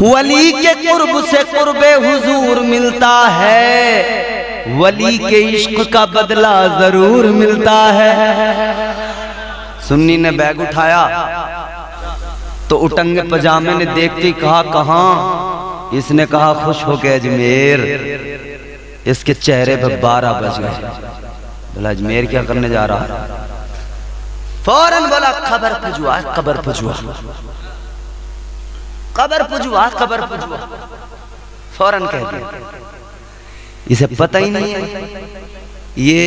वली के कुर्ब से कुर्बे हुजूर मिलता है, वली के इश्क का बदला जरूर मिलता है। सुन्नी ने बैग उठाया तो उटंगे पजामे ने देखते ही कहा कहाँ? इसने कहा खुश हो गए अजमेर। इसके चेहरे पर 12 बज गए। बोला अजमेर क्या करने जा रहा? फौरन बोला खबर पुजवा, खबर पुजवा, खबर पुजवा, खबर पुजवा। फौरन कह दिया। इसे पता ही नहीं है, ये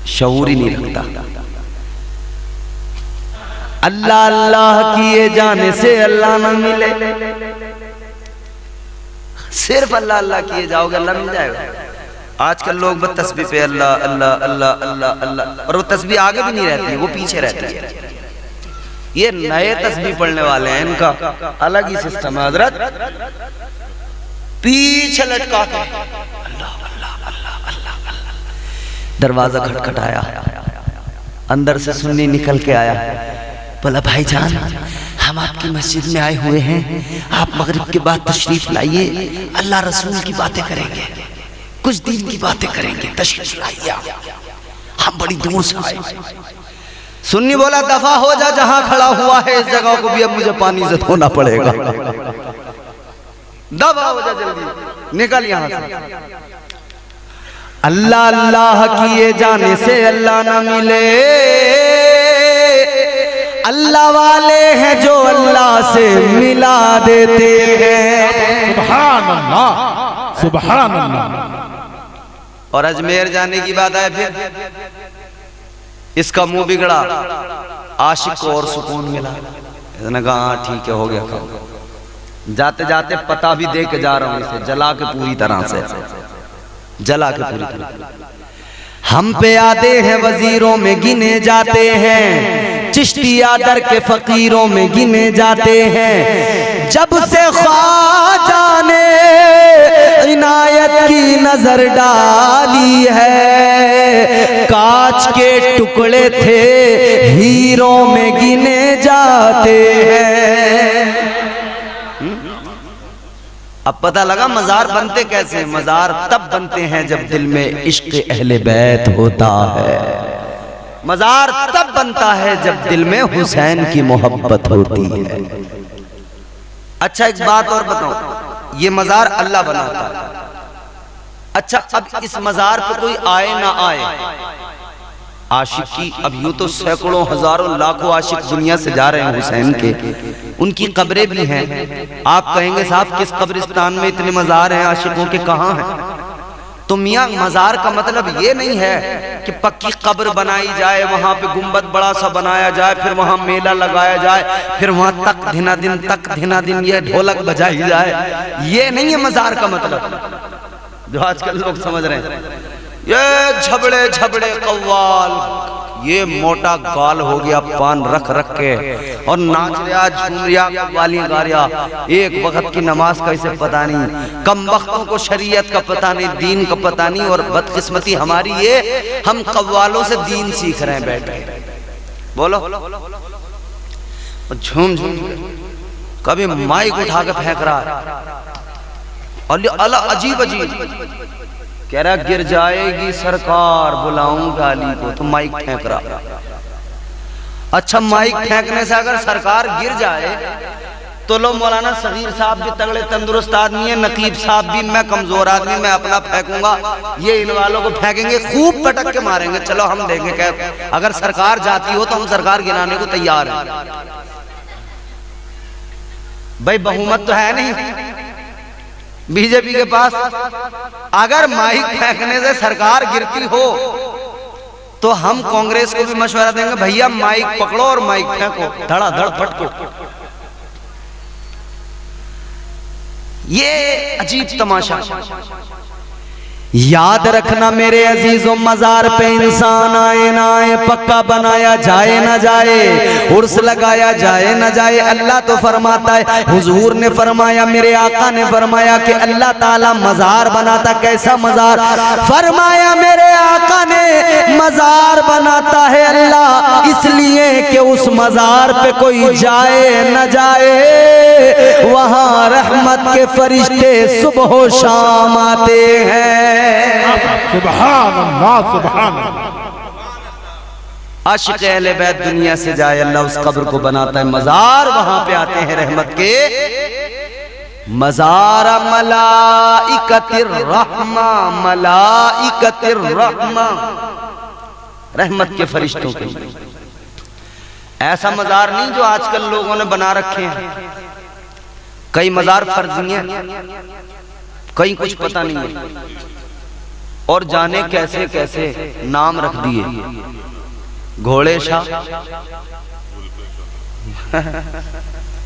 शऊर ही नहीं रखता। अल्लाह अल्लाह किए जाने से अल्लाह ना मिले। सिर्फ अल्लाह अल्लाह किए जाओगे अल्लाह मिल जाएगा। आजकल लोग बस तस्बीह पे अल्लाह अल्लाह अल्लाह अल्लाह अल्लाह, और वो तस्बीह आगे भी नहीं रहती, वो पीछे रहती है। ये नए तस्बीह पढ़ने वाले हैं, इनका अलग ही सिस्टम है हजरत। पीछे लटका के अल्लाह अल्लाह अल्लाह अल्लाह अल्लाह। दरवाजा खटखटाया, अंदर से सुन्नी निकल के आया। बोला भाईजान हम आपकी मस्जिद में आए हुए हैं, आप मगरिब के बाद तशरीफ लाइए, अल्लाह रसूल की बातें करेंगे, कुछ दिन की बातें करेंगे, तशरीफ लाइए। हम बड़ी दूर से आए। सुन्नी बोला दफा हो जा, जहां खड़ा हुआ है इस जगह को भी अब मुझे पानी से धोना पड़ेगा। दफा हो जा, जल्दी निकल यहां से। अल्लाह अल्लाह किए जाने से अल्लाह ना मिले। अल्लाह वाले हैं जो अल्लाह से मिला देते हैं। सुभान अल्लाह, सुभान अल्लाह। और अजमेर जाने की बात है, फिर इसका मुंह बिगड़ा, आशिक को और सुकून मिला। इसने कहा हाँ ठीक है, हो गया काम। जाते जाते पता भी दे के जा रहा हूं, इसे जला के पूरी तरह से, जला के पूरी तरह। हम पे आते हैं वजीरों में गिने जाते हैं, चिश्तिया दर के फकीरों में गिने जाते हैं। जब से ख्वाजा ने इनायत की नजर डाली है, कांच के टुकड़े थे हीरों में गिने जाते हैं। अब पता लगा मजार बनते कैसे हैं। मजार तब बनते हैं जब दिल में इश्क अहले बैत होता है। मजार तब बनता है जब दिल में हुसैन की मोहब्बत होती है। अच्छा एक बात और बताऊं, ये मजार अल्लाह बनाता है। अच्छा अब इस मजार पे कोई आए ना आए, आशिकी अब यूं तो सैकड़ों हजारों लाखों आशिक दुनिया से जा रहे हैं हुसैन के, उनकी कब्रें भी हैं। आप कहेंगे साहब किस कब्रिस्तान में इतने मजार हैं आशिकों के, कहाँ हैं? तो मियाँ मजार का मतलब ये नहीं है कि पक्की कब्र बनाई जाए, वहां पे गुंबद बड़ा सा बनाया जाए, फिर वहां मेला लगाया जाए, फिर वहां तक धिना दिन ये ढोलक बजाई जाए। ये नहीं है मजार का मतलब जो आजकल लोग समझ रहे हैं। ये झबड़े झबड़े कव्वाल, ये मोटा गाल हो गया पान रख रख के और नाच रहा झूम रहा वालियां गा रहा। एक वक्त की नमाज का इसे पता नहीं, कम वक्तों को शरीयत का पता नहीं, दीन का पता नहीं। और बदकिस्मती हमारी ये, हम कव्वालों से दीन सीख रहे हैं बैठे। बोलो झूम झूम, कभी माइक उठा के फेंक रहा है और अजीब अजीब कह रहा गिर जाएगी सरकार बुलाऊंगा अली को, तो माइक फेंक रहा। अच्छा माइक फेंकने से अगर सरकार गिर जाए तो लो मौलाना सगीर साहब भी तगड़े तंदुरुस्त आदमी है, नकीब साहब भी, मैं कमजोर आदमी, मैं अपना फेंकूंगा, ये इन वालों को फेंकेंगे, खूब पटक के मारेंगे। चलो हम देखेंगे क्या, अगर सरकार जाती हो तो हम सरकार गिराने को तैयार हैं। भाई बहुमत तो है नहीं बीजेपी के पास। अगर माइक फेंकने से सरकार गिरती हो तो हम कांग्रेस को भी मशवरा देंगे, भैया माइक पकड़ो और माइक फेंको, धड़ाधड़ फटको। ये अजीब तमाशा। याद रखना मेरे अजीजों, मजार पे इंसान आए ना आए, पक्का बनाया जाए ना जाए, उर्स लगाया जाए ना जाए, अल्लाह तो फरमाता है, हुजूर ने फरमाया, मेरे आका ने फरमाया कि अल्लाह ताला मजार बनाता। कैसा मजार? फरमाया मेरे आका ने मजार बनाता है अल्लाह इसलिए कि उस मजार पे कोई जाए न जाए, वहां रहमत के फरिश्ते सुबह शाम आते हैं। सुभान अल्लाह, सुभान अल्लाह। आशिक अहले बैत दुनिया से जाए, अल्लाह उस कब्र को बनाता है मजार, वहां पे आते हैं रहमत के मजार। मलाइकतिर रहमा, मलाइकतिर रहमा, रहमत के फरिश्तों के। ऐसा मजार नहीं जो आजकल लोगों ने बना रखे हैं। कई मजार फर्जी हैं, कई कुछ पता नहीं है, और जाने कैसे कैसे नाम रख दिए। घोड़े शाह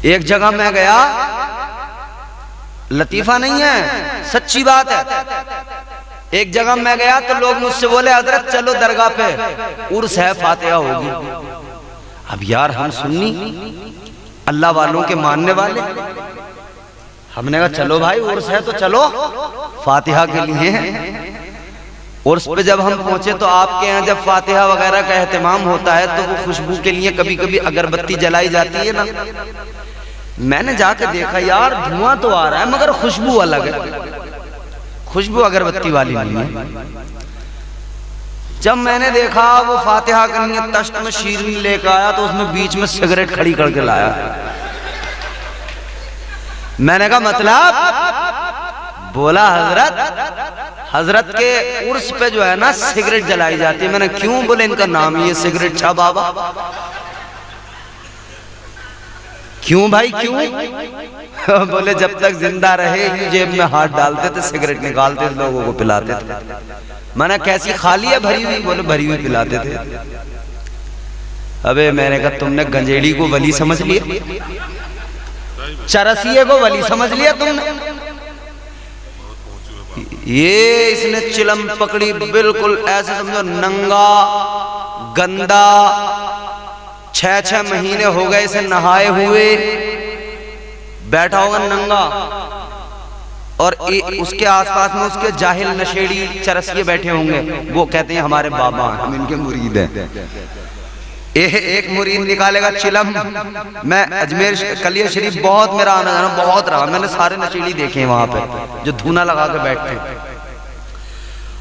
एक जगह मैं गया, लतीफा नहीं है, सच्ची बात है। एक जगह मैं गया तो लोग मुझसे बोले, हजरत चलो दरगाह पे उर्स है, फातिहा होगी। अब यार हम सुन्नी अल्लाह वालों के मानने वाले, हमने कहा चलो भाई उर्स है तो चलो फातिहा के लिए। उर्स पे जब हम पहुंचे तो आपके यहाँ जब फातिहा वगैरह का एहतमाम होता है तो वो खुशबू के लिए कभी कभी अगरबत्ती जलाई जाती है ना। मैंने जाकर देखा यार धुआं तो आ रहा है मगर खुशबू अलग है, खुशबू अगरबत्ती वाली नहीं है। जब मैंने देखा वो फातिहा करनी है, तश्त में शीरनी लेकर आया तो उसमें बीच में सिगरेट खड़ी करके लाया। मैंने कहा मतलब? बोला हजरत के उर्स पे जो है ना सिगरेट जलाई जाती है। मैंने क्यों? बोले इनका नाम ही है सिगरेट छा बाबा। क्यों भाई क्यों? बोले जब तक जिंदा रहे जेब में हाथ डालते थे, सिगरेट निकालते थे, लोगों को पिलाते थे। मैंने कैसी खाली है भरी हुई? बोले भरी हुई पिलाते थे। अबे मैंने कहा तुमने गंजेड़ी को वली समझ लिया, चरसिए को वली समझ लिया तुमने। ये इसने चिलम पकड़ी, बिल्कुल ऐसे समझो नंगा गंदा, 6-6 महीने हो गए इसे नहाए हुए, बैठा होगा नंगा, और उसके आसपास में उसके जाहिल नशेड़ी चरसिए बैठे होंगे। वो कहते हैं हमारे बाबा, हम इनके मुरीद हैं। एक मुरीद निकालेगा चिलम। मैं अजमेर कलिया शरीफ बहुत मेरा आना जाना बहुत रहा, मैंने सारे नशेड़ी देखे हैं वहां पे जो धूना लगा के बैठते हैं।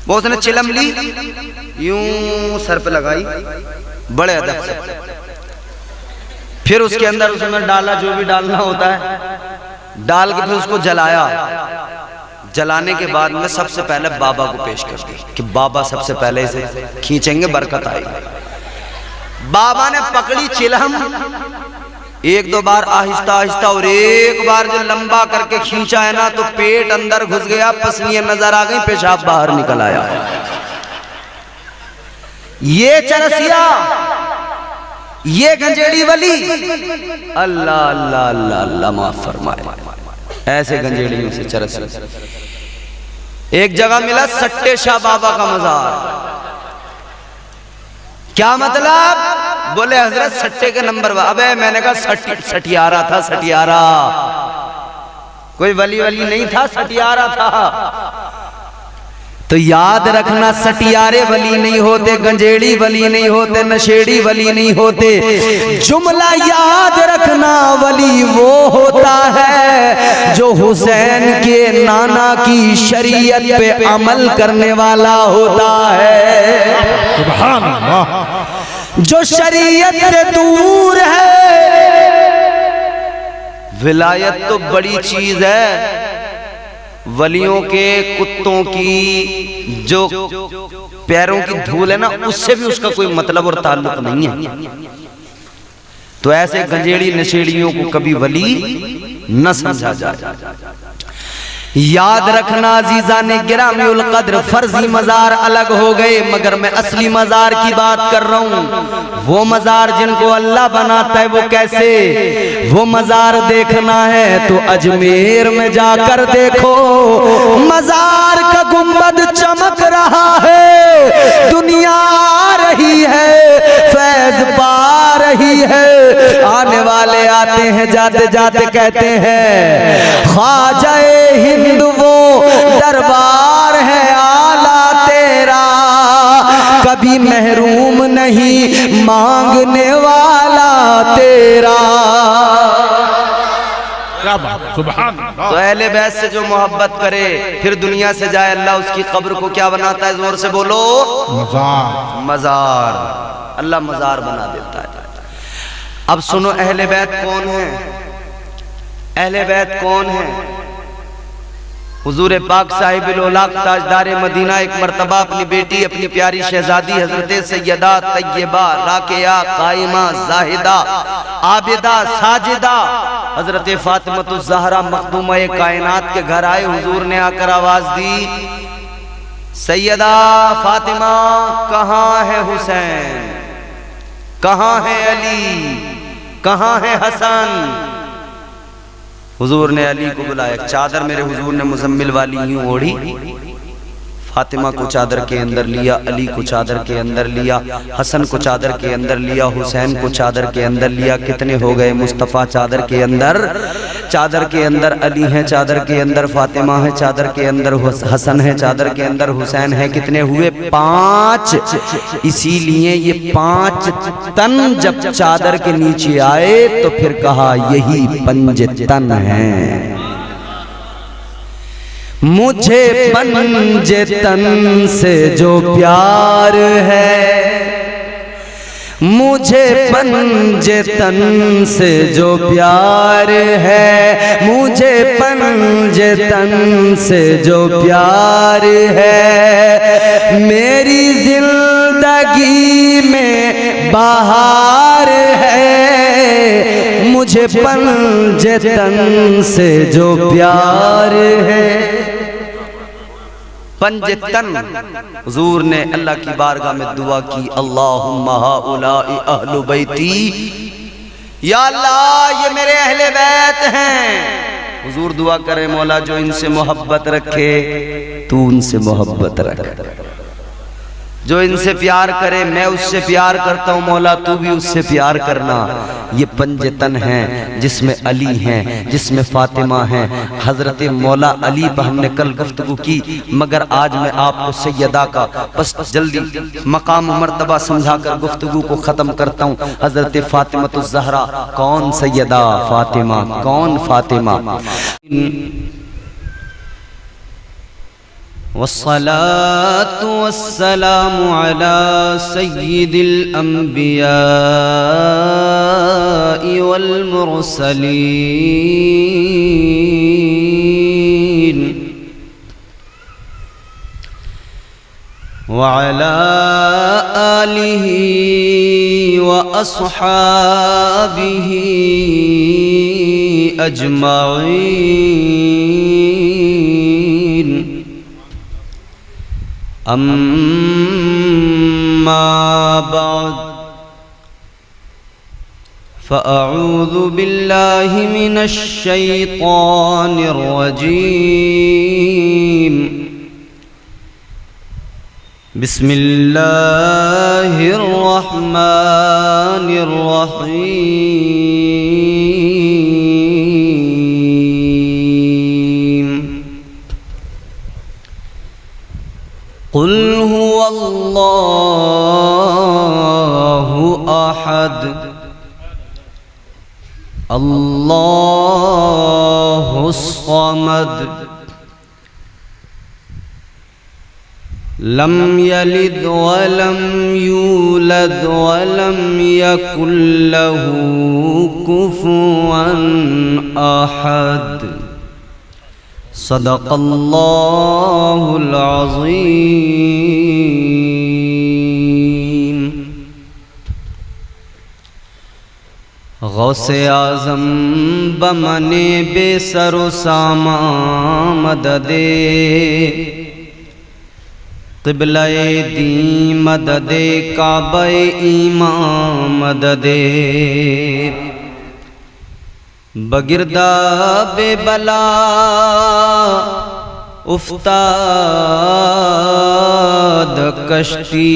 वो उसने चिलम ली, यूं सर पे लगाई बड़े अदब से, फिर उसके अंदर उसमें डाला जो भी डालना होता है, डाल के फिर उसको जलाया। जलाने के बाद में सबसे पहले बाबा को पेश कर दी कि बाबा सबसे पहले इसे खींचेंगे, बरकत आएगी। बाबा ने पकड़ी चिलम, 1-2 बार आहिस्ता आहिस्ता, और एक बार जो लंबा करके खींचा है ना तो पेट अंदर घुस गया, पसलियां नजर आ गई, पेशाब बाहर निकल आया। ये चरसिया, ये गंजेड़ी वली, अल्लाह अल्लाह अल्लाह अल्लाह माफ फरमाए, ऐसे गंजेड़ियों से चरसिया। एक जगह मिला सट्टे शाह बाबा का मजार। क्या मतलब? बोले हजरत सट्टे के नंबर। अबे मैंने कहा सटियारा था, सटियारा, कोई वली वली नहीं था, सटियारा था। तो याद रखना सटियारे वली नहीं होते, गंजेड़ी वली नहीं होते, नशेड़ी वली नहीं होते। जुमला याद रखना, वली वो होता है जो हुसैन के नाना की शरीयत पे अमल करने वाला होता है। सुभान अल्लाह। जो शरीयत से दूर है, विलायत तो बड़ी चीज है, वलियों के कुत्तों की जो पैरों की धूल है ना, उससे भी उसका कोई मतलब और ताल्लुक नहीं है। तो ऐसे गंजेड़ी नशेड़ियों को कभी वली न समझा जाए। याद रखना अजीजा ने गिरामीउल कद्र, फर्जी मजार अलग हो गए, मगर मैं असली मजार की बात कर रहा हूँ। वो मजार जिनको अल्लाह बनाता है, वो कैसे? वो मजार देखना है तो अजमेर में जाकर देखो। मजार गुंबद चमक रहा है, दुनिया आ रही है, फैज पा रही है। आने वाले आते हैं, जाते जाते कहते हैं ख्वाजाए हिंद वो दरबार है आला तेरा, कभी महरूम नहीं मांगने वाला तेरा। सुभान तो अहले बैत से जो मोहब्बत करे फिर दुनिया से जाए, अल्लाह उसकी कब्र को क्या बनाता है? जोर से बोलो, मज़ार। मजार। अल्लाह मजार बना देता है। अब सुनो अहले बैत कौन है? अहले बैत कौन है? हुजूर पाक साहिबुल औलाक ताजदार मदीना एक मर्तबा अपनी बेटी, अपनी प्यारी शहजादी हजरत सैयदा तैयबा राकिया कायमा जाहिदा आबिदा साजिदा हजरत फातिमा ज़हरा मखदूमा कायनात के घर आए। हुजूर ने आकर आवाज दी, सैयदा फातिमा कहाँ है हुसैन, कहाँ है अली, कहाँ है हसन? हुजूर ने अली को बुलाया। चादर मेरे हुजूर ने मुजम्मिल वाली यूं ओढ़ी, फातिमा को चादर के अंदर लिया, अली को चादर के अंदर लिया, हसन को चादर के अंदर लिया, हुसैन को चादर के अंदर लिया। कितने हो गए? मुस्तफ़ा चादर के अंदर, चादर के अंदर अली है, चादर के अंदर फातिमा है, चादर के अंदर हसन है, चादर के अंदर हुसैन है। कितने हुए? 5। इसीलिए ये 5 तन जब चादर के नीचे आए तो फिर कहा यही 5 तन है। मुझे पंजे तन से जो प्यार है, मुझे पंजे तन से जो प्यार है, मुझे पंजे तन से जो प्यार है, मेरी जिंदगी में बहार है, मुझे पंजे तन से जो प्यार है। पंजतन हुजूर ने अल्लाह की बारगाह में दुआ की, अल्लाहुम्मा हाउलाई अहलु बैती, या अल्लाह ये मेरे अहले बैत हैं। हुजूर दुआ करे, मौला जो इनसे मोहब्बत रखे तू उनसे मोहब्बत रख, जो इनसे प्यार करे मैं उससे प्यार करता हूँ, मौला तू भी उससे प्यार करना। ये पंजतन हैं जिसमें अली हैं, जिसमें फातिमा हैं। हजरत मौला अली पर हमने कल गुफ्तगू की, मगर आज मैं आपको सैयदा का बस जल्दी मकाम मर्तबा समझा कर गुफ्तगू को ख़त्म करता हूँ। हजरत फातिमा तो ज़हरा कौन? सैयदा फातिमा कौन? फातिमा। वस्सलातु वस्सलामु अला सय्यिदिल अंबिया वल मुरसलीन व अला आलिहि व अस्हाबिहि अजमाईन। अम्मा बाद फ़अऊज़ु बिल्लाहि मिनश शैतानिर रजीम। बिस्मिल्लाहिर रहमानिर रहीम। कुल हुवल्लाहु अहद अल्लाहुस समद लम यलिद वलम यूलद वलम यकुल लहू कुफुवन अहद। सदक़ल्लाहुल अज़ीम। गौसे आज़म बमने बेसरो सामा मददे, क़िबला-ए दी मददे, काबा-ए ईमान मददे, बगिरदा बेबला उफ्ताद कश्ती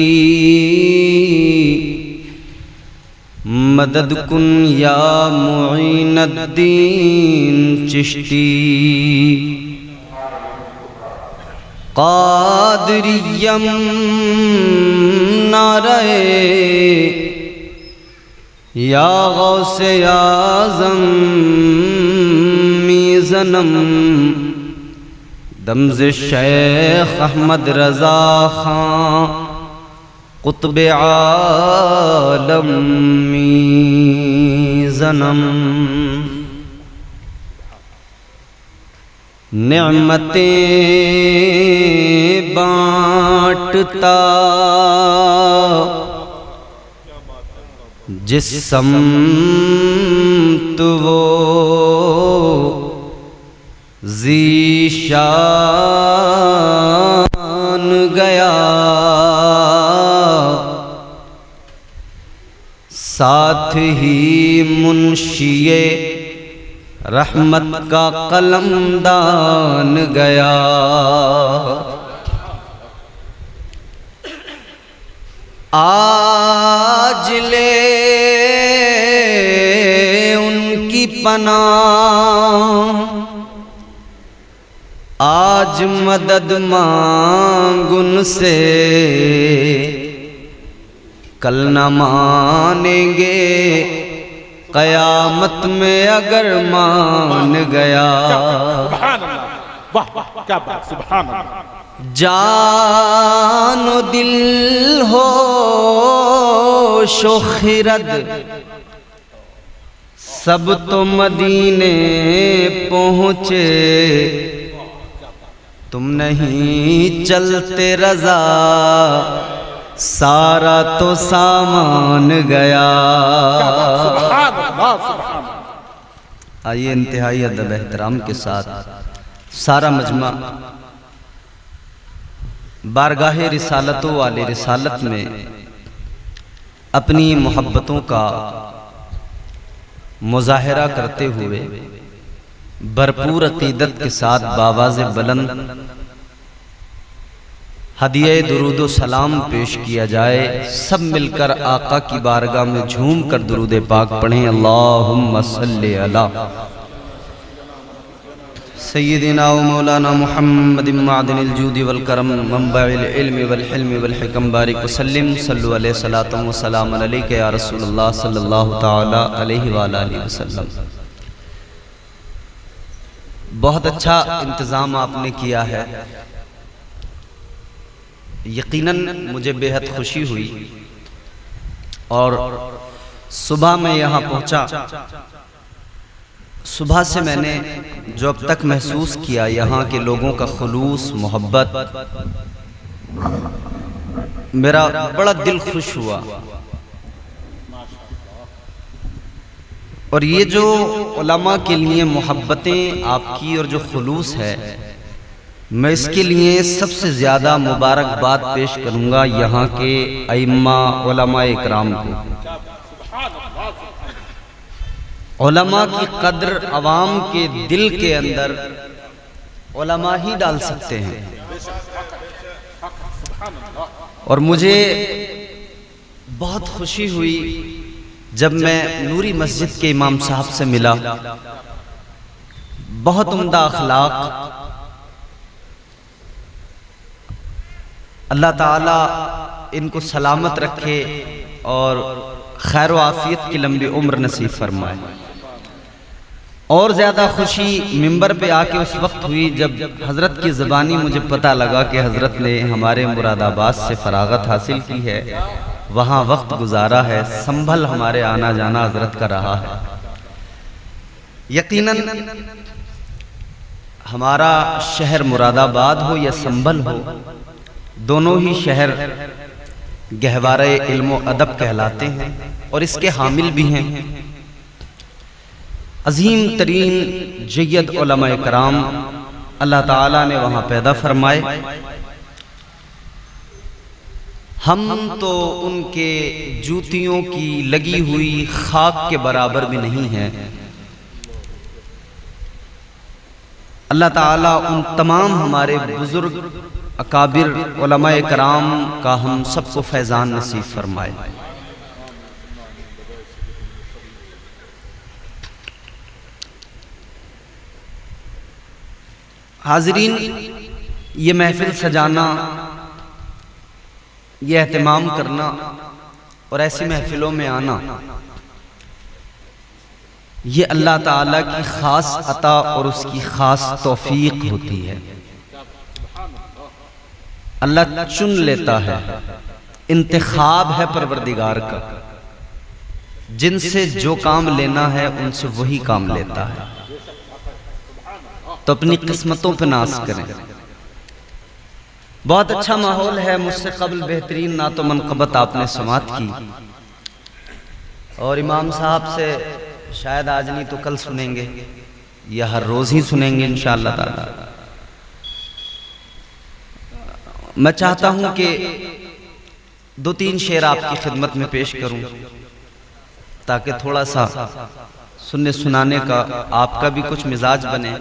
मदद कुन या मुईनुद्दीन चिश्ती कादरियम नारे या गौसे आज़म मीज़नम दमज़े शेख अहमद रज़ा खां कुतुब आलम मीज़नम नेमतें बाँटता जिस समत वो ज़ीशान गया साथ ही मुंशिए रहमत का कलमदान गया। आज ले उनकी पनाह आज मदद मांग उनसे कल न मानेंगे कयामत में अगर मान गया। वाह वाह क्या बात, सुभान अल्लाह। जानो दिल हो शोखिरद सब तो मदीने पहुँचे तुम नहीं चलते रज़ा सारा तो सामान गया। आइए इंतहाई अदब एहतराम के साथ सारा मजमा बारगाहे रिसालतों वाले रिसालत में अपनी मोहब्बतों का मुजाहिरा करते हुए भरपूर अकीदत के साथ बावाज़े बुलंद हदिये दुरूद सलाम पेश किया जाए। सब मिलकर आका की बारगाह में झूम कर दुरूद पाक पढ़ें। अल्लाहुम्मा सल्ली अला सय्यिदिना व मौलाना मुहम्मदिन मादिनिल जूदि वल करम मंबइल इल्मि वल हिल्मि वल हिकम बारिक वसल्लिम सल्लु अलैहि सलातु व सलाम अलैका या रसूलल्लाह सल्लल्लाहु तआला अलैहि व आलिहि वसल्लम। बहुत अच्छा इंतज़ाम आपने किया है। यकीनन मुझे बेहद खुशी हुई और सुबह मैं यहाँ पहुँचा। सुबह से मैंने जो अब तक महसूस किया यहाँ के लोगों का खुलूस मोहब्बत, मेरा बड़ा दिल खुश हुआ। और ये जो उलमा के लिए मोहब्बतें आपकी और जो खुलूस है, मैं इसके लिए सबसे ज़्यादा मुबारकबाद पेश करूँगा यहाँ के अइम्मा उलमा इकराम को। उलमा की कद्र अवाम के दिल के अंदर उलमा ही डाल सकते हैं। और मुझे बहुत खुशी हुई जब मैं नूरी मस्जिद के इमाम साहब से मिला। बहुत उम्दा अखलाक, अल्लाह ताला इनको सलामत रखे और खैर व आफियत की लंबी उम्र नसीब फरमाए। और ज़्यादा खुशी मिंबर पे आके उस वक्त हुई जब हज़रत की ज़बानी मुझे पता लगा कि हज़रत ने हमारे मुरादाबाद से फरागत हासिल की है, वहाँ वक्त गुजारा है, संभल हमारे आना जाना हज़रत का रहा है। यकीनन हमारा शहर मुरादाबाद हो या संभल हो, दोनों ही शहर गहवारे इल्म अदब कहलाते हैं और इसके हामिल भी हैं। अजीम तरीन जय्यद उलमा कराम अल्लाह ताला ने वहाँ पैदा फरमाए। हम तो उनके जूतियों की लगी हुई खाक के बराबर भी नहीं हैं। अल्लाह ताला उन तमाम हमारे बुजुर्ग अकाबिर उलमाए कराम का हम सबको फैज़ान नसीब फरमाए। हाज़रीन, ये महफिल सजाना, ये एहतमाम करना और ऐसी महफिलों में आना, ये अल्लाह ताला की ख़ास अता और उसकी ख़ास तौफीक होती है। अल्लाह चुन लेता है, इंतखाब है परवरदिगार का, जिनसे जो काम लेना है उनसे वही काम लेता है। तो अपनी किस्मतों पे नाज करें। बहुत अच्छा माहौल है, मुझसे कबल बेहतरीन नातो मनक़बत आपने समात की और इमाम साहब से शायद आज नहीं तो कल सुनेंगे या हर रोज़ ही सुनेंगे इंशाअल्लाह ताला। मैं चाहता हूं कि 2-3 शेर आपकी खिदमत में पेश करूं ताकि थोड़ा सा सुनने सुनाने का आपका भी कुछ मिजाज बने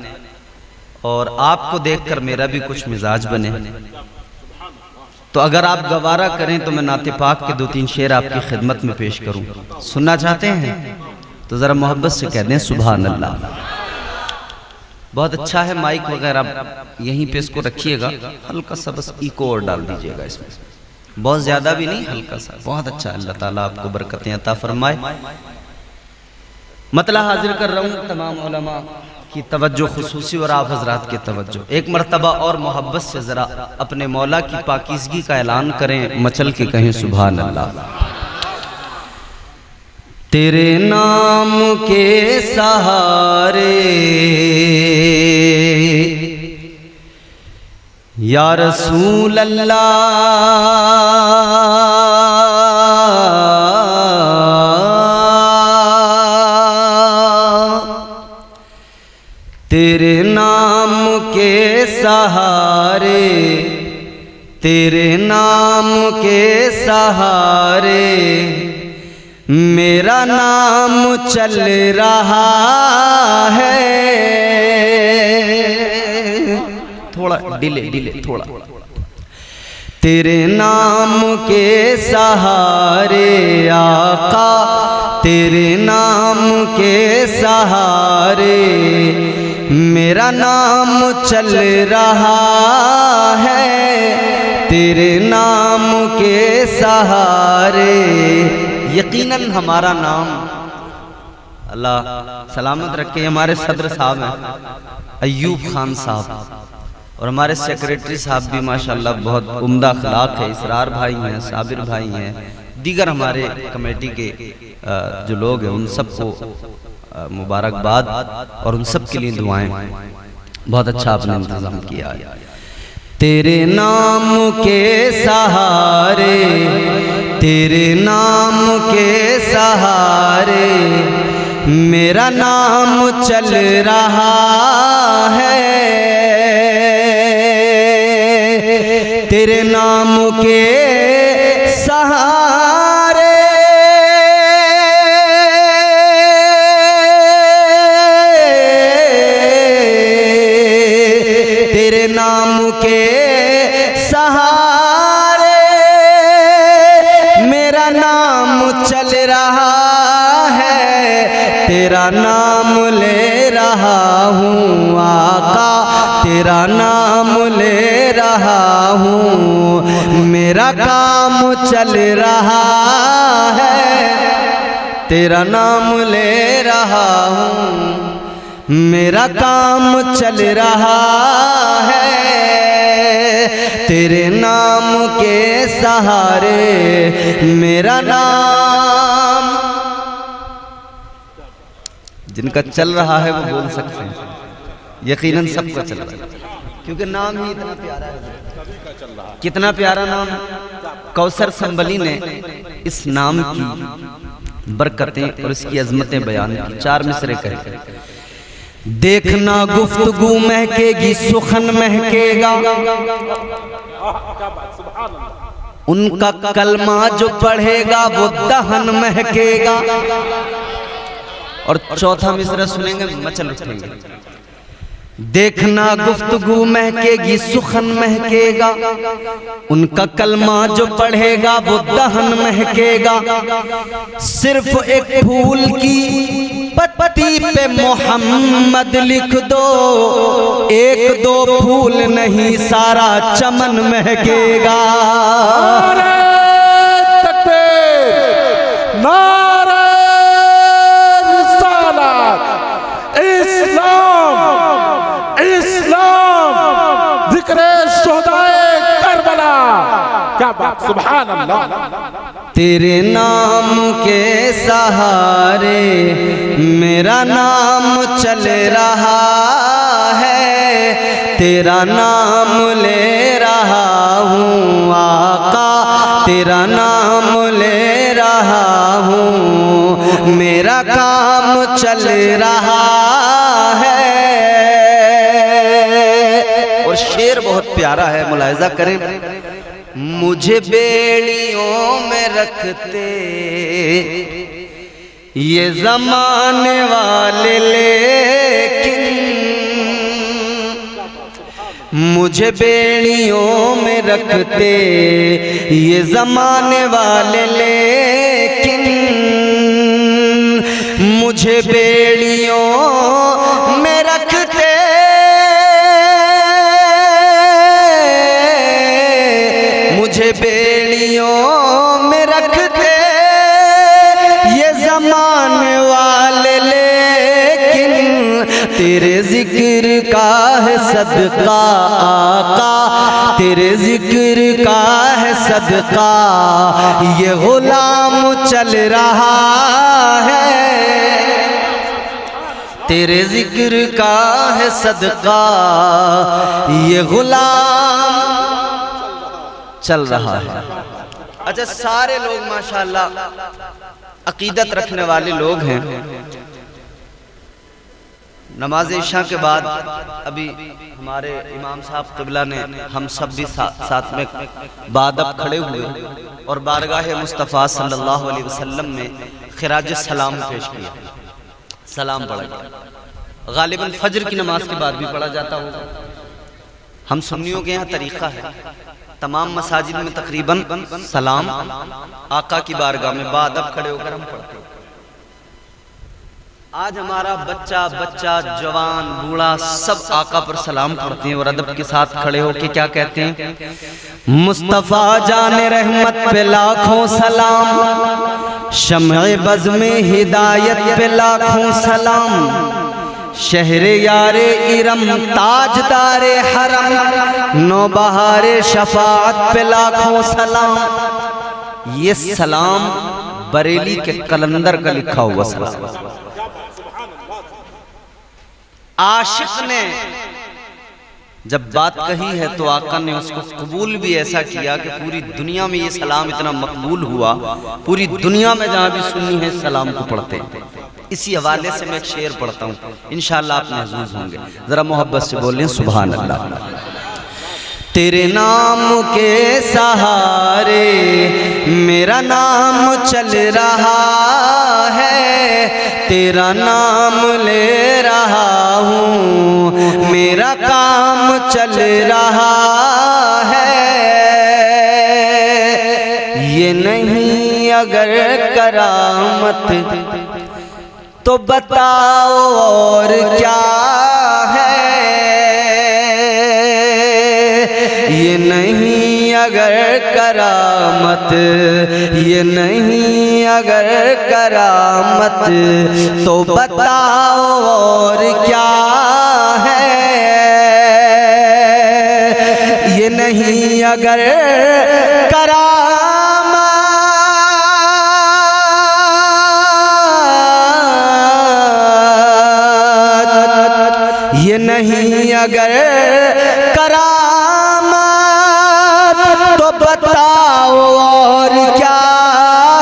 और आपको देखकर मेरा भी कुछ मिजाज बने। तो अगर आप गवारा करें तो मैं नाते पाक के 2-3 शेर आपकी खिदमत में पेश करूं। सुनना चाहते हैं तो ज़रा मोहब्बत से कह दें सुभान अल्लाह। बहुत अच्छा है, माइक वगैरह यहीं पे इसको रखिएगा, हल्का सा बस इको और डाल दीजिएगा इसमें, बहुत ज़्यादा भी नहीं, हल्का सा। बहुत अच्छा, अल्लाह ताला आपको बरकतें अता फरमाए। मतला हाजिर कर रहा हूँ तमाम उलमा की तवज्जो खुसूसी और आप हजरात की तवज्जो। एक मरतबा और मोहब्बत से ज़रा अपने मौला की पाकीज़गी का ऐलान करें, मचल के कहें सुभान अल्लाह। तेरे नाम के सहारे या रसूल अल्लाह, तेरे नाम के सहारे, तेरे नाम के सहारे मेरा नाम चल रहा है। थोड़ा डिले थोड़ा। तेरे नाम के सहारे आका, तेरे नाम के सहारे मेरा नाम चल रहा है। तेरे नाम के सहारे यकीनन हमारा नाम, अल्लाह सलामत रखे, हमारे सदर साहब हैं अय्यूब खान साहब और हमारे सेक्रेटरी साहब भी माशाल्लाह बहुत उम्दा अखलाक है, इसरार भाई हैं, साबिर भाई हैं, दीगर हमारे कमेटी के जो लोग हैं उन सबको मुबारकबाद और उन सब के लिए दुआएं। बहुत अच्छा आपने इंतजाम किया है। तेरे नाम के सहारे, तेरे नाम के सहारे मेरा नाम चल रहा है। तेरे नाम के सहारे तेरे नाम के सहारे मेरा नाम चल रहा है। तेरा नाम ले रहा हूँ आका, तेरा नाम ले रहा हूँ, मेरा काम चल रहा है। तेरा नाम ले रहा हूँ, मेरा काम चल रहा है। तेरे नाम के सहारे मेरा नाम, जिनका चल रहा है वो बोल सकते हैं, यकीनन सबका चल रहा है क्योंकि नाम ही इतना प्यारा है। कितना प्यारा नाम। कौसर संबली ने इस नाम की बरकतें और इसकी अजमतें बयान की। 4 मिसरे कहे, देखना गुफ्तगू महकेगी, सुखन महकेगा, उनका कलमा जो पढ़ेगा वो दहन महकेगा। और चौथा मिसरा सुनेंगे मचल उठेंगे। देखना गुफ्तगू महकेगी सुखन महकेगा, उनका कलमा जो पढ़ेगा वो दहन महकेगा। सिर्फ एक फूल की पत्ती पे मोहम्मद लिख दो, एक दो फूल नहीं सारा चमन महकेगा। नारे तकबीर, नारे रिसालत, इस्लाम, इस्लाम, जिक्रे शुहदाए करबला। क्या बात, सुभान अल्लाह। तेरे नाम के सहारे मेरा नाम चल रहा है, तेरा नाम ले रहा हूँ आका, तेरा नाम ले रहा हूँ, मेरा काम चल रहा है। और शेर बहुत प्यारा है, मुलाहिजा करें। मुझे बेड़ियों में रखते ये जमाने वाले, लेकिन मुझे बेड़ियों में रखते ये जमाने वाले, लेकिन मुझे बेड़ियों में रखते बेड़ियों में रखते ये ज़माने वाले, लेकिन तेरे जिक्र का है सदका आका, तेरे जिक्र का है सदका, ये गुलाम चल रहा है। तेरे जिक्र का है सदका, ये गुलाम चल रहा है। अच्छा, सारे लोग माशाअल्लाह अकीदत रखने वाले लोग हैं। नमाज इशा के बाद अभी हमारे इमाम साहब क़िबला ने हम सब भी साथ में बादब खड़े हुए और बारगाह मुस्तफ़ा सल्लल्लाहु अलैहि वसल्लम में खिराज सलाम पेश किया, सलाम पढ़ा गया। गालिबन फजर की नमाज के बाद भी पढ़ा जाता होगा। हम सुन्नियों के यहाँ तरीक़ा है, तमाम मसाजिद में तकरीबन सलाम आका की बारगाह में बादब खड़े होकर हम पढ़ते हैं। आज हमारा बच्चा जवान बूढ़ा सब आका पर सलाम पढ़ते हैं और अदब के साथ खड़े होकर क्या कहते हैं? मुस्तफ़ा जाने रहमत पे लाखों सलाम, शम्ए बज़ में हिदायत पे लाखों सलाम, शहरे यारे इरम ताजदारे हरम, नौबहारे शफाअत पे लाखों सलाम। ये सलाम बरेली के कलंदर का लिखा हुआ सलाम। आशिक ने जब बात कही है तो आका ने उसको कबूल भी ऐसा किया कि पूरी दुनिया में ये सलाम इतना मकबूल हुआ, पूरी दुनिया में जहां भी सुन्नी है सलाम को पढ़ते हैं। इसी हवाले से मैं एक शेर पढ़ता हूँ, इंशाअल्लाह आप महजूज होंगे। जरा मोहब्बत से बोलें सुभान अल्लाह। तेरे नाम के सहारे मेरा नाम चल रहा है, तेरा नाम ले रहा हूँ, मेरा काम चल रहा है। ये नहीं अगर करामत तो बताओ और क्या है, ये नहीं अगर करामत, ये नहीं अगर करामत तो बताओ और क्या है, ये नहीं अगर ये नहीं अगर करामत तो बताओ और क्या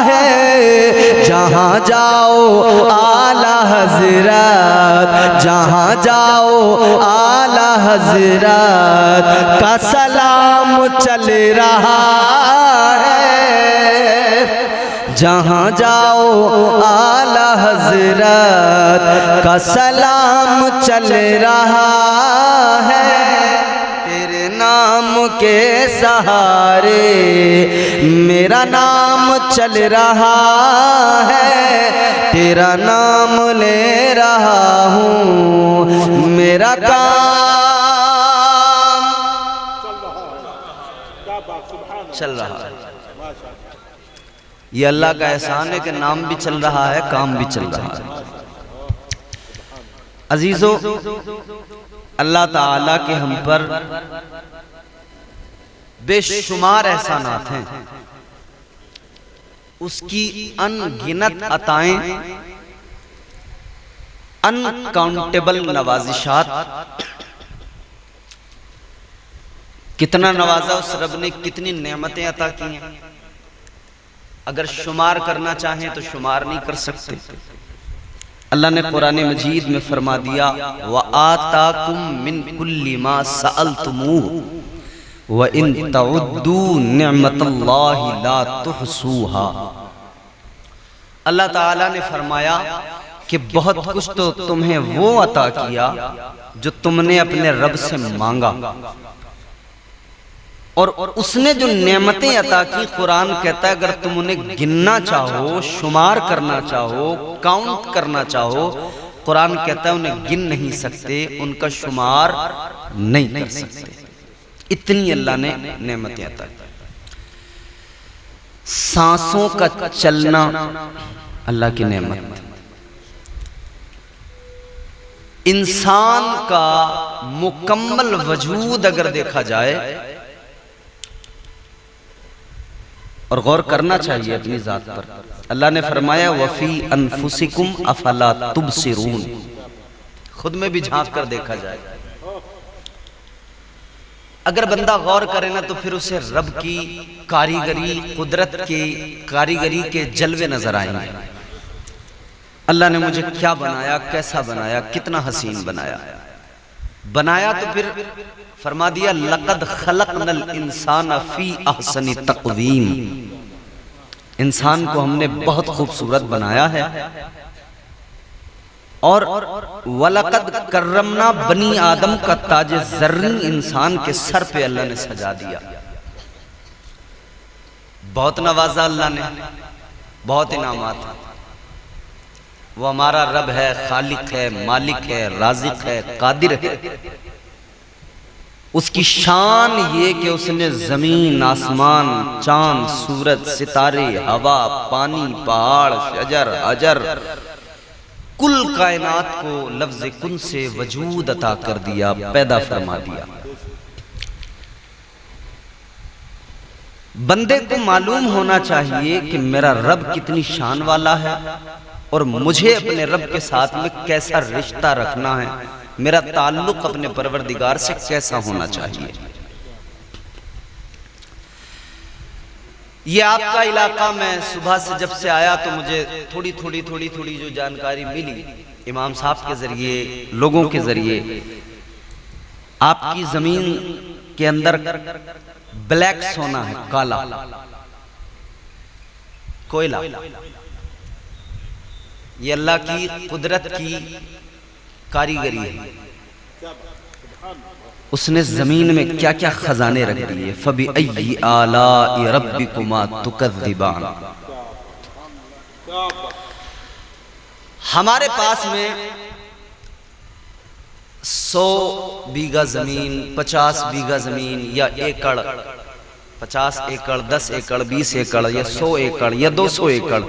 है। जहाँ जाओ आला हजरत, जहाँ जाओ आला हजरत का सलाम चल रहा है। जहाँ जाओ आला हजरत का सलाम चल रहा है। तेरे नाम के सहारे मेरा नाम चल रहा है। तेरा नाम ले रहा हूँ, मेरा काम चल रहा है। ये अल्लाह का एहसान है कि नाम भी चल रहा है, काम भी चल रहा है। अजीजों, अल्लाह ताला के हम पर बेशुमार एहसानात हैं, उसकी अनगिनत अताएं, अनकाउंटेबल नवाजिशात। कितना नवाजा उस रब ने, कितनी नेमतें अता की हैं, अगर शुमार करना चाहें तो शुमार नहीं कर सकते। अल्लाह ने कुरान मजीद में फरमा दिया, व आताकुम मिन कुल्ली मा सअलतुमूहु व इन तउद्दू निअमतल्लाहि ला तुहसूहा। अल्लाह ताला ने फरमाया कि बहुत कुछ तो तुम्हें वो अता किया जो तुमने अपने रब से मांगा, और उसने जो नेमतें अता की, कुरान कहता है अगर तुम उन्हें गिनना चाहो, शुमार करना चाहो, काउंट करना चाहो, कुरान कहता है उन्हें गिन नहीं सकते, उनका शुमार नहीं कर सकते। इतनी अल्लाह ने नेमतें अता की। सांसों का चलना अल्लाह की नेमत। इंसान का मुकम्मल वजूद अगर देखा जाए, और गौर करना चाहिए अपनी जात पर, अल्लाह ने फरमाया वफी अनफुसिकुम अफला तुबसिरून। खुद में भी झांक कर देखा जाए, अगर बंदा गौर करे ना तो फिर उसे रब की कारीगरी, कुदरत की कारीगरी के जलवे नजर आएंगे। अल्लाह ने मुझे क्या बनाया, कैसा बनाया, कितना हसीन बनाया। बनाया तो फिर फरमा दिया लक़द खलक़नल इंसान फी अहसनी तक़वीम। इंसान को हमने बहुत खूबसूरत बनाया है, और वलक़द कर्रमना बनी आदम का ताज ज़र्री इंसान के सर पे अल्लाह ने सजा दिया। बहुत नवाजा अल्लाह ने, बहुत इनामात। वो हमारा रब है, खालिक है, मालिक है, राज़िक है, कादिर है। उसकी शान ये कि उसने जमीन, आसमान, चांद, सूरज, सितारे, हवा, पानी, पहाड़, शजर, हजर, कुल कायनात को लफ्ज़ कुन से वजूद अता कर दिया, पैदा फरमा दिया। बंदे को मालूम होना चाहिए कि मेरा रब कितनी शान वाला है, और मुझे अपने रब के साथ में कैसा रिश्ता रखना है, मेरा ताल्लुक अपने परवरदिगार से कैसा होना चाहिए। ये आपका इलाका, मैं सुबह से जब से आया तो मुझे थोड़ी थोड़ी जो जानकारी मिली इमाम साहब के जरिए, लोगों के जरिए, आपकी जमीन के अंदर ब्लैक सोना है, काला कोयला। ये अल्लाह की कुदरत की कारीगरी है। उसने जमीन में क्या क्या खजाने रख दिए। फबी अय्यि आलाइ रब्बिकुमा तुकज़्ज़िबान। हमारे पास में 100 बीघा जमीन, 50 बीघा जमीन, या एकड़, 50 एकड़, 10 एकड़, 20 एकड़, या 100 एकड़, या 200 एकड़,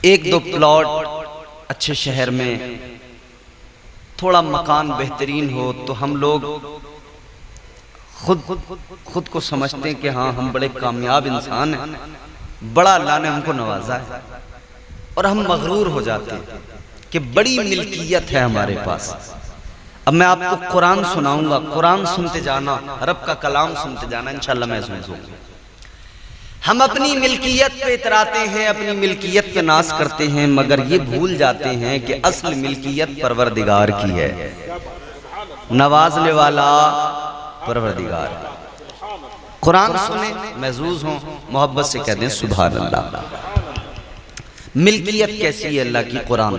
एक दो प्लॉट अच्छे शहर में, थोड़ा मकान बेहतरीन हो, तो हम लोग खुद को समझते हैं कि हाँ हम बड़े कामयाब इंसान हैं, बड़ा अल्लाह ने हमको नवाजा है, और हम मगरूर हो जाते हैं कि बड़ी मिल्कियत है हमारे पास। अब मैं आपको कुरान सुनाऊंगा, कुरान सुनते जाना, रब का कलाम सुनते जाना, इंशाअल्लाह मैं सुनूंगा। हम अपनी मिल्कियत पे इतराते हैं, अपनी मिल्कियत पे नाज करते हैं, मगर ये भूल जाते हैं कि असल मिल्कियत परवरदिगार की है। नवाजने वाला परवरदिगार है। कुरान सुने, महजूज हों, मोहब्बत से कह दें सुभान अल्लाह। मिल्कियत कैसी है अल्लाह की? कुरान।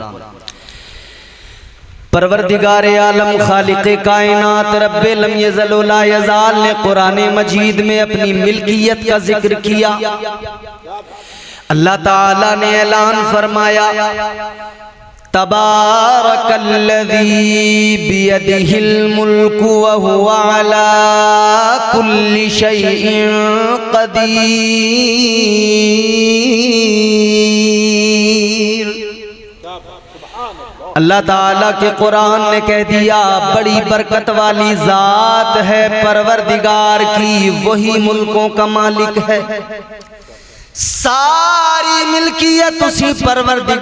परवरदिगार आलम खालिक़े कायनात रब्बे लम यज़ल व ला यज़ाल ने कुरान मजीद में अपनी मिल्कियत का जिक्र किया। अल्लाह ताला ने ऐलान फरमाया, तबारकल्लज़ी बियदिहिल मुल्कु व हुवा अला कुल्लि शैइन क़दीर। अल्लाह ताला के कुरान ने कह दिया, बड़ी बरकत वाली जात है परवरदिगार की, वही मुल्कों का मालिक है। सारी मिल्कियत उसी परवरदिगार